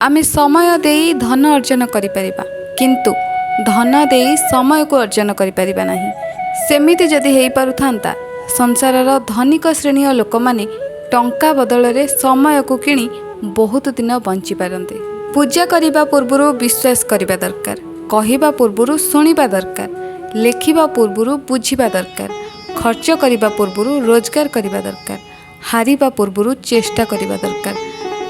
आमे समय देई धन अर्जन करिपरिबा किंतु धन देई समय को अर्जन करिपरिबा नाही। सेमिति जदि हेई पारुथांता संसारर धनिक श्रेणी लोक माने टंका बदल समय को किणी बहुत दिन बंची पारंते। पूजा करिबा पूर्वरु विश्वास करिबा दरकार, कहिबा पूर्वरु सुनिबा दरकार, लेखिबा पूर्वरु बुझिबा दरकार, खर्च करिबा पूर्वरु रोजगार करिबा दरकार, हारिबा पूर्वरु चेष्टा करिबा दरकार,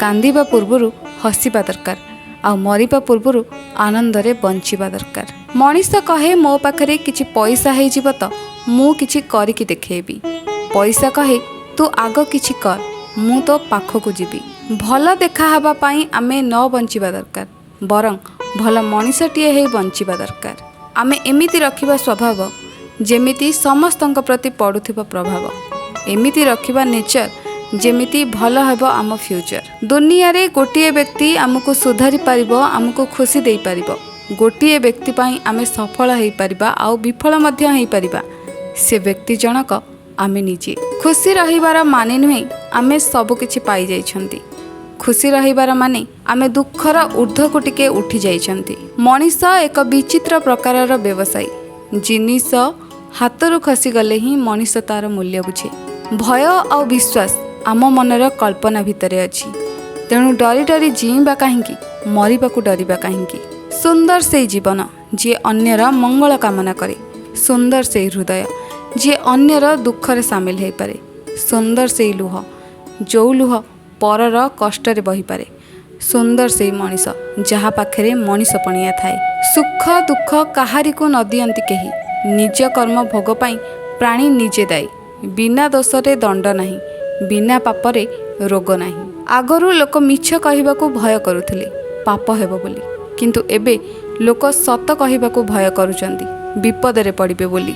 कांदिबा पूर्वरु हसिबा दरकार, आ मरिबा पूर्वरु आनंदरे बंचिबा दरकार। मनीष कहे मो पाखरे किछि पैसा हेई जिवो त मु किछि करिकि देखेबी। पैसा कहे तू आग किछि कर मु तो पाखकु जीवी। भल देखा हबा पई आमे न बंचिबा दरकार, बरं भल मनीषटिए हेई बंचिबा दरकार। आमे एमिति रखिबा स्वभाव जेमिति समस्तंक प्रति पडुथिबा प्रभाव, एमिति रखिबा नेचर जेमिति भल हेबो आम फ्यूचर। दुनिया रे गोटिए व्यक्ति आमको सुधारी पारिबो, आमको खुशी देई पारिबो। गोटिए व्यक्ति पई आमे सफल हेई पारिबा आ विफल मध्य हेई पारिबा। से व्यक्ति जनक आमे निजे। खुशी रहिबार माने नुहे आमे सब किछि पाई जाइछंती। खुशी रहिबार माने आमे दुखर ऊर्ध्व को टिके उठी जाइछंती। मनीष एक विचित्र प्रकारर व्यवसायी। जिनिस हाथरू खसी गले ही मनीष तार मूल्य बुझे। भय और विश्वास आम मनर कल्पना भितरे अछि, तेणु डरी डरी जीवा कहीं, मरिबा को डरिबा कहीं। सुंदर से जीवन जी अन्यर मंगल कामना करे, सुंदर से हृदय जी अन्यर दुखरे सामिल हो पारे, सुंदर से लुह जो लुह परर कष्ट बही पारे, सुंदर से मनीष जहा पाखरे मनीष पणिया थाए। सुख दुख काहारी को न दियंती केही, निज कर्म भोग पाई प्राणी निजे दायी। बिना दोषरे दंड नहीं, बिना पापरे रोग नहीं। आगरू लोक मिछ कहबाकू भय करुथिले पाप हेबो बोली, किंतु एबे लोक सत कहबाकू भय करुचंदी विपदरे पड़िबे बोली।